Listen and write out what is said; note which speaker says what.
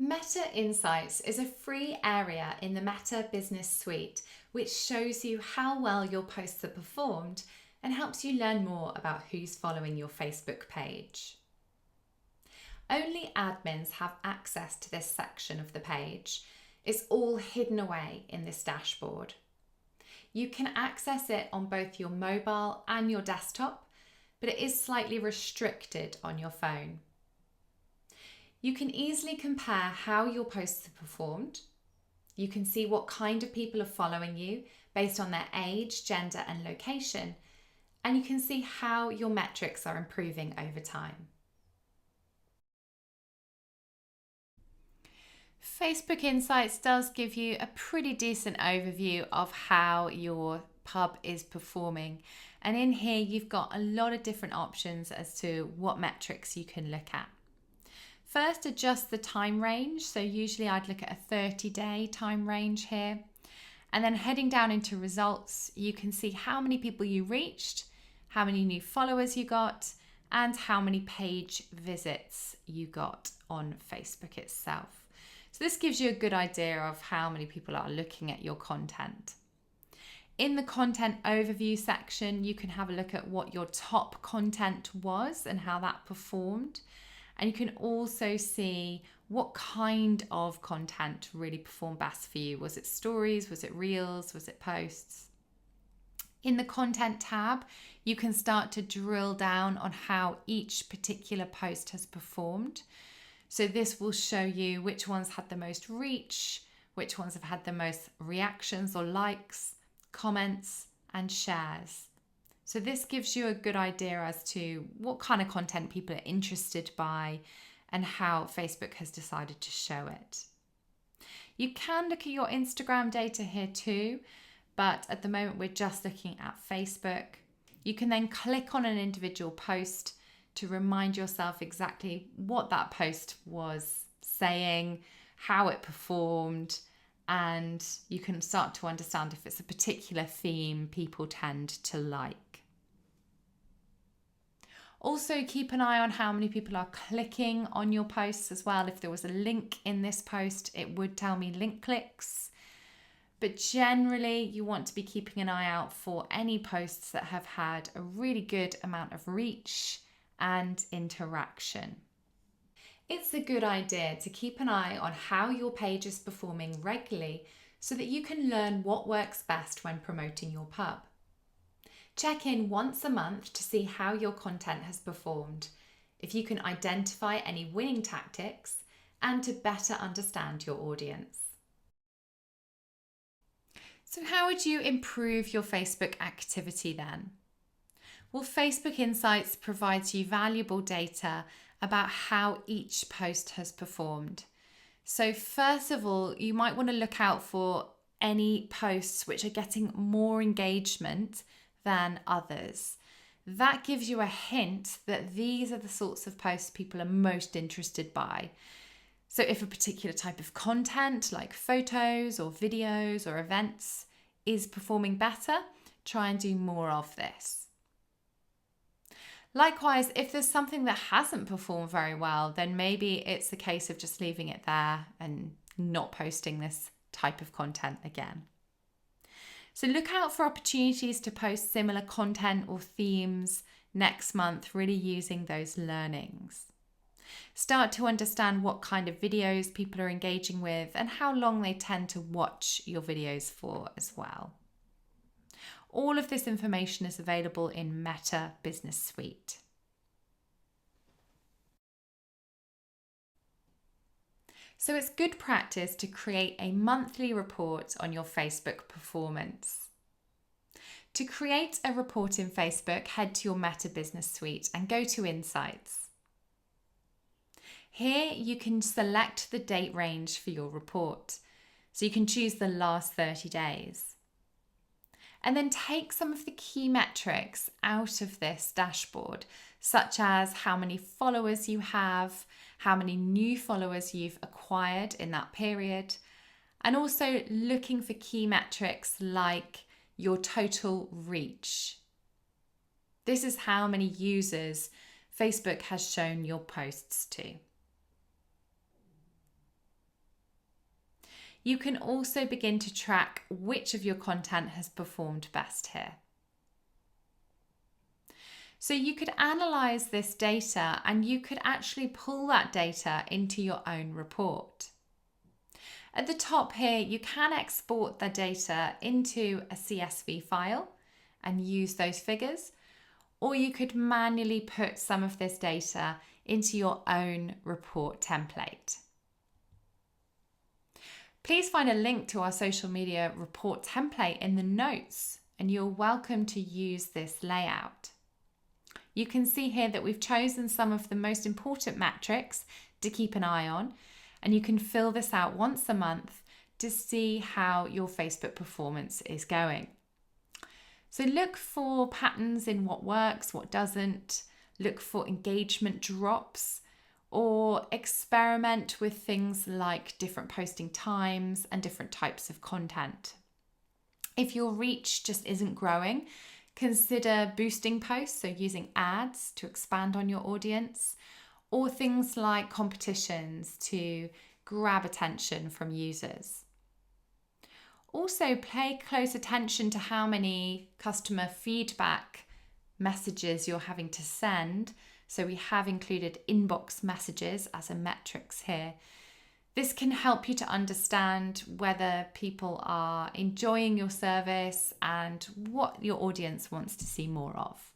Speaker 1: Meta Insights is a free area in the Meta Business Suite which shows you how well your posts are performed and helps you learn more about who's following your Facebook page. Only admins have access to this section of the page. It's all hidden away in this dashboard. You can access it on both your mobile and your desktop, but it is slightly restricted on your phone. You can easily compare how your posts have performed. You can see what kind of people are following you based on their age, gender, and location, and you can see how your metrics are improving over time. Facebook Insights does give you a pretty decent overview of how your pub is performing. And in here, you've got a lot of different options as to what metrics you can look at. First, adjust the time range. So usually I'd look at a 30-day time range here. And then heading down into results, you can see how many people you reached, how many new followers you got, and how many page visits you got on Facebook itself. So this gives you a good idea of how many people are looking at your content. In the content overview section, you can have a look at what your top content was and how that performed. And you can also see what kind of content really performed best for you. Was it stories? Was it reels? Was it posts? In the content tab, you can start to drill down on how each particular post has performed. So this will show you which ones had the most reach, which ones have had the most reactions or likes, comments, and shares. So this gives you a good idea as to what kind of content people are interested by and how Facebook has decided to show it. You can look at your Instagram data here too, but at the moment we're just looking at Facebook. You can then click on an individual post to remind yourself exactly what that post was saying, how it performed, and you can start to understand if it's a particular theme people tend to like. Also, keep an eye on how many people are clicking on your posts as well. If there was a link in this post, it would tell me link clicks. But generally, you want to be keeping an eye out for any posts that have had a really good amount of reach and interaction. It's a good idea to keep an eye on how your page is performing regularly so that you can learn what works best when promoting your pub. Check in once a month to see how your content has performed, if you can identify any winning tactics, and to better understand your audience. So how would you improve your Facebook activity then? Well, Facebook Insights provides you valuable data about how each post has performed. So first of all, you might want to look out for any posts which are getting more engagement than others. That gives you a hint that these are the sorts of posts people are most interested by. So if a particular type of content like photos or videos or events is performing better, try and do more of this. Likewise, if there's something that hasn't performed very well, then maybe it's a case of just leaving it there and not posting this type of content again. So look out for opportunities to post similar content or themes next month, really using those learnings. Start to understand what kind of videos people are engaging with and how long they tend to watch your videos for as well. All of this information is available in Meta Business Suite. So it's good practice to create a monthly report on your Facebook performance. To create a report in Facebook, head to your Meta Business Suite and go to Insights. Here you can select the date range for your report. So you can choose the last 30 days. And then take some of the key metrics out of this dashboard, such as how many followers you have, how many new followers you've acquired in that period, and also looking for key metrics like your total reach. This is how many users Facebook has shown your posts to. You can also begin to track which of your content has performed best here. So you could analyze this data and you could actually pull that data into your own report. At the top here, you can export the data into a CSV file and use those figures, or you could manually put some of this data into your own report template. Please find a link to our social media report template in the notes, and you're welcome to use this layout. You can see here that we've chosen some of the most important metrics to keep an eye on, and you can fill this out once a month to see how your Facebook performance is going. So look for patterns in what works, what doesn't. Look for engagement drops, or experiment with things like different posting times and different types of content. If your reach just isn't growing, consider boosting posts, so using ads to expand on your audience, or things like competitions to grab attention from users. Also, pay close attention to how many customer feedback messages you're having to send. So we have included inbox messages as a metrics here. This can help you to understand whether people are enjoying your service and what your audience wants to see more of.